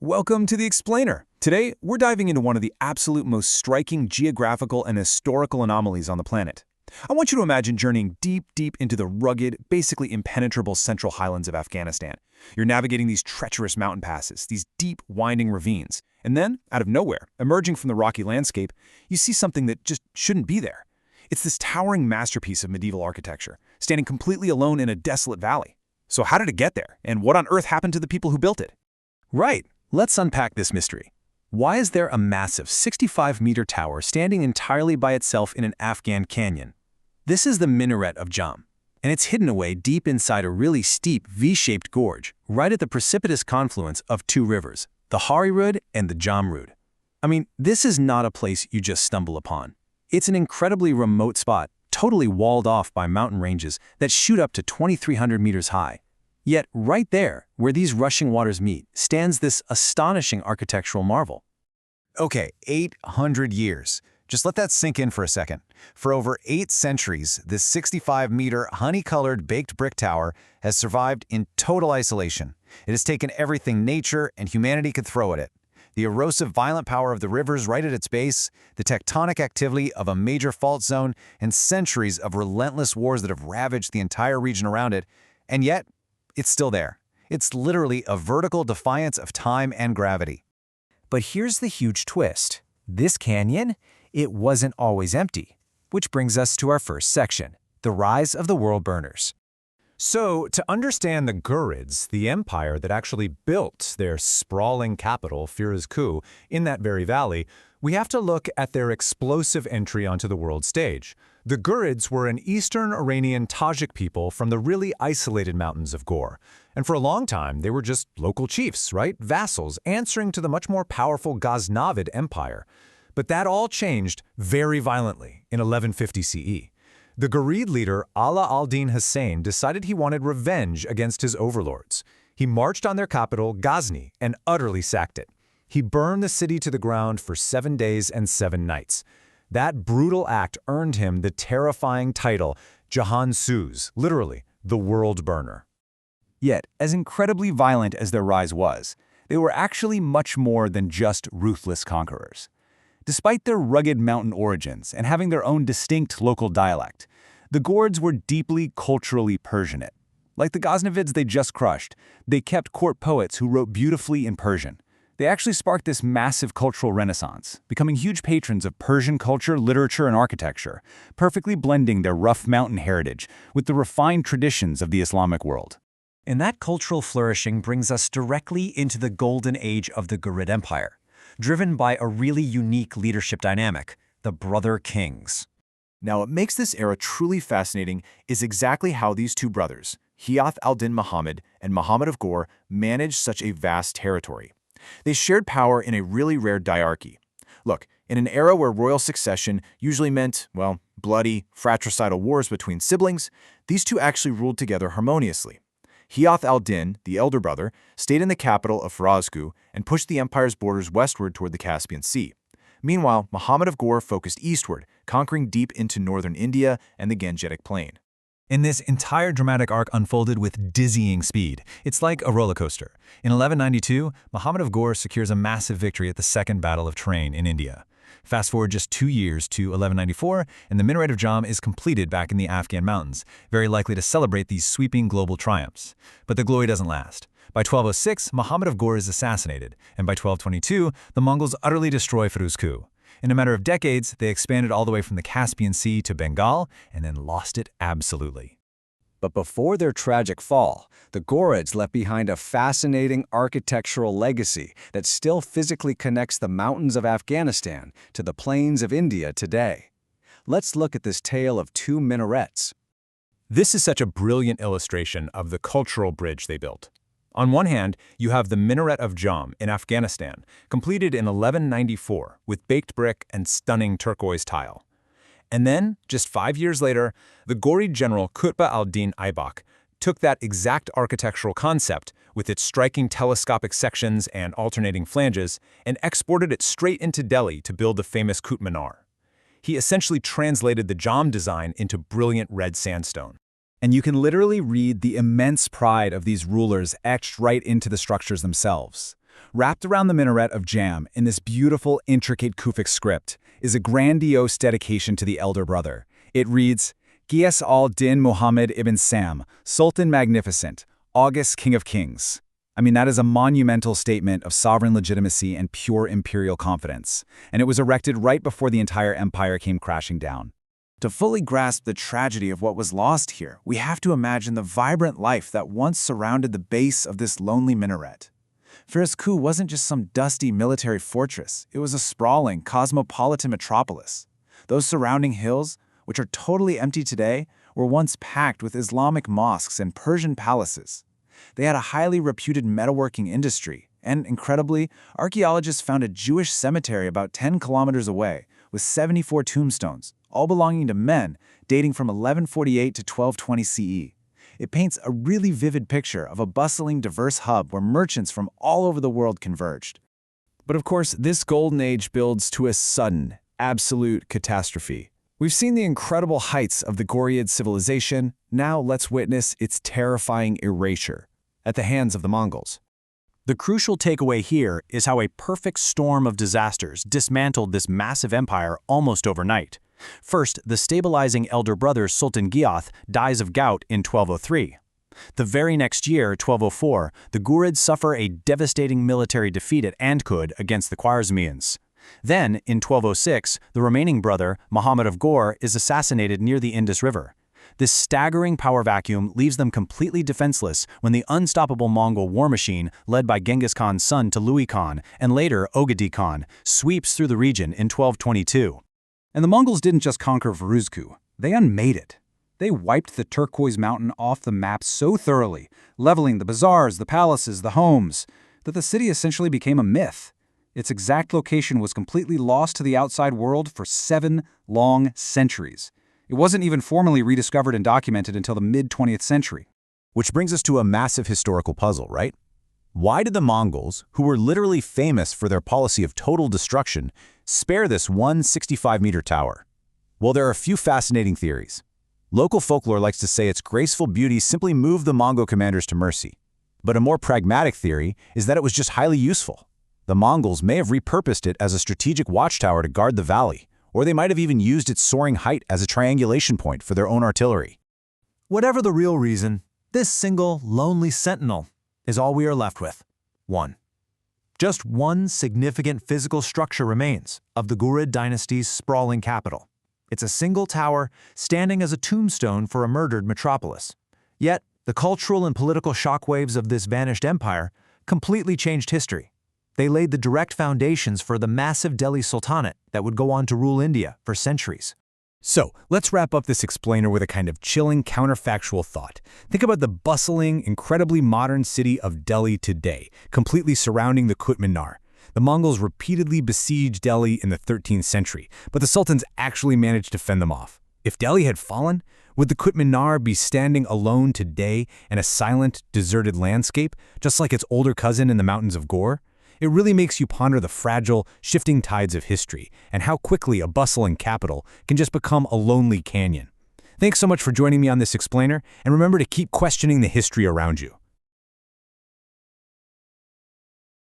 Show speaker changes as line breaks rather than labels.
Welcome to The Explainer. Today, we're diving into one of the absolute most striking geographical and historical anomalies on the planet. I want you to imagine journeying deep into the rugged, basically impenetrable central highlands of Afghanistan. You're navigating these treacherous mountain passes, these deep, winding ravines, and then, out of nowhere, emerging from the rocky landscape, you see something that just shouldn't be there. It's this towering masterpiece of medieval architecture, standing completely alone in a desolate valley. So how did it get there, and what on earth happened to the people who built it? Right. Let's unpack this mystery. Why is there a massive 65-meter tower standing entirely by itself in an Afghan canyon? This is the Minaret of Jam, and it's hidden away deep inside a really steep V-shaped gorge, right at the precipitous confluence of two rivers, the Ghurid and the Jamrud. I mean, this is not a place you just stumble upon. It's an incredibly remote spot, totally walled off by mountain ranges that shoot up to 2,300 meters high. Yet right there, where these rushing waters meet, stands this astonishing architectural marvel.
Okay, 800 years. Just let that sink in for a second. For over 8 centuries, this 65-meter honey-colored baked brick tower has survived in total isolation. It has taken everything nature and humanity could throw at it. The erosive, violent power of the rivers right at its base, the tectonic activity of a major fault zone, and centuries of relentless wars that have ravaged the entire region around it. And yet, it's still there. It's literally a vertical defiance of time and gravity.
But here's the huge twist. This canyon, it wasn't always empty. Which brings us to our first section, the rise of the world burners.
So, to understand the Ghurids, the empire that actually built their sprawling capital, Firuzkuh, in that very valley, we have to look at their explosive entry onto the world stage. The Ghurids were an eastern Iranian Tajik people from the really isolated mountains of Ghor. And for a long time, they were just local chiefs, right? Vassals, answering to the much more powerful Ghaznavid empire. But that all changed very violently in 1150 CE. The Ghurid leader Ala al-Din Hussein decided he wanted revenge against his overlords. He marched on their capital, Ghazni, and utterly sacked it. He burned the city to the ground for 7 days and 7 nights. That brutal act earned him the terrifying title Jahan Suz, literally, the world burner.
Yet, as incredibly violent as their rise was, they were actually much more than just ruthless conquerors. Despite their rugged mountain origins and having their own distinct local dialect, the Ghurids were deeply culturally Persianate. Like the Ghaznavids they just crushed, they kept court poets who wrote beautifully in Persian. They actually sparked this massive cultural renaissance, becoming huge patrons of Persian culture, literature, and architecture, perfectly blending their rough mountain heritage with the refined traditions of the Islamic world.
And that cultural flourishing brings us directly into the golden age of the Ghurid Empire, driven by a really unique leadership dynamic, the brother kings.
Now, what makes this era truly fascinating is exactly how these two brothers, Ghiyath al-Din Muhammad and Muhammad of Ghor, managed such a vast territory. They shared power in a really rare diarchy. Look, in an era where royal succession usually meant, well, bloody, fratricidal wars between siblings, these two actually ruled together harmoniously. Ghiyath al-Din, the elder brother, stayed in the capital of Firuzkuh and pushed the empire's borders westward toward the Caspian Sea. Meanwhile, Muhammad of Ghor focused eastward, conquering deep into northern India and the Gangetic Plain.
And this entire dramatic arc unfolded with dizzying speed. It's like a roller coaster. In 1192, Muhammad of Ghor secures a massive victory at the Second Battle of Train in India. Fast forward just 2 years to 1194, and the Minaret of Jam is completed back in the Afghan mountains, very likely to celebrate these sweeping global triumphs. But the glory doesn't last. By 1206, Muhammad of Ghor is assassinated, and by 1222, the Mongols utterly destroy Firuzkuh. In a matter of decades, they expanded all the way from the Caspian Sea to Bengal and then lost it absolutely.
But before their tragic fall, the Ghurids left behind a fascinating architectural legacy that still physically connects the mountains of Afghanistan to the plains of India today. Let's look at this tale of 2 minarets.
This is such a brilliant illustration of the cultural bridge they built. On one hand, you have the Minaret of Jam in Afghanistan, completed in 1194 with baked brick and stunning turquoise tile. And then, just 5 years later, the Ghurid general Qutb al-Din Aibak took that exact architectural concept with its striking telescopic sections and alternating flanges and exported it straight into Delhi to build the famous Qutb Minar. He essentially translated the Jam design into brilliant red sandstone.
And you can literally read the immense pride of these rulers etched right into the structures themselves. Wrapped around the Minaret of Jam in this beautiful, intricate Kufic script is a grandiose dedication to the elder brother. It reads, Ghiyath al-Din Muhammad ibn Sam, Sultan Magnificent, August King of Kings. I mean, that is a monumental statement of sovereign legitimacy and pure imperial confidence, and it was erected right before the entire empire came crashing down. To fully grasp the tragedy of what was lost here, we have to imagine the vibrant life that once surrounded the base of this lonely minaret. Firuzkuh wasn't just some dusty military fortress, it was a sprawling, cosmopolitan metropolis. Those surrounding hills, which are totally empty today, were once packed with Islamic mosques and Persian palaces. They had a highly reputed metalworking industry, and incredibly, archaeologists found a Jewish cemetery about 10 kilometers away, with 74 tombstones, all belonging to men, dating from 1148 to 1220 CE. It paints a really vivid picture of a bustling, diverse hub where merchants from all over the world converged. But of course, this golden age builds to a sudden, absolute catastrophe. We've seen the incredible heights of the Ghurids civilization, now let's witness its terrifying erasure at the hands of the Mongols.
The crucial takeaway here is how a perfect storm of disasters dismantled this massive empire almost overnight. First, the stabilizing elder brother Sultan Ghiyath dies of gout in 1203. The very next year, 1204, the Ghurids suffer a devastating military defeat at Qutb against the Khwarezmians. Then, in 1206, the remaining brother, Muhammad of Ghor, is assassinated near the Indus River. This staggering power vacuum leaves them completely defenseless when the unstoppable Mongol war machine, led by Genghis Khan's son Tului Khan and later Ogedei Khan, sweeps through the region in 1222.
And the Mongols didn't just conquer Firuzkuh, they unmade it. They wiped the turquoise mountain off the map so thoroughly, leveling the bazaars, the palaces, the homes, that the city essentially became a myth. Its exact location was completely lost to the outside world for 7 long centuries. It wasn't even formally rediscovered and documented until the mid-20th century.
Which brings us to a massive historical puzzle, right? Why did the Mongols, who were literally famous for their policy of total destruction, spare this 165-meter tower? Well, there are a few fascinating theories. Local folklore likes to say its graceful beauty simply moved the Mongol commanders to mercy. But a more pragmatic theory is that it was just highly useful. The Mongols may have repurposed it as a strategic watchtower to guard the valley, or they might have even used its soaring height as a triangulation point for their own artillery.
Whatever the real reason, this single, lonely sentinel is all we are left with. 1. Just one significant physical structure remains of the Ghurid dynasty's sprawling capital. It's a single tower standing as a tombstone for a murdered metropolis. Yet, the cultural and political shockwaves of this vanished empire completely changed history. They laid the direct foundations for the massive Delhi Sultanate that would go on to rule India for centuries.
So, let's wrap up this explainer with a kind of chilling counterfactual thought. Think about the bustling, incredibly modern city of Delhi today, completely surrounding the Qutb Minar. The Mongols repeatedly besieged Delhi in the 13th century, but the sultans actually managed to fend them off. If Delhi had fallen, would the Qutb Minar be standing alone today in a silent, deserted landscape, just like its older cousin in the mountains of Ghor? It really makes you ponder the fragile, shifting tides of history and how quickly a bustling capital can just become a lonely canyon. Thanks so much for joining me on this explainer, and remember to keep questioning the history around you.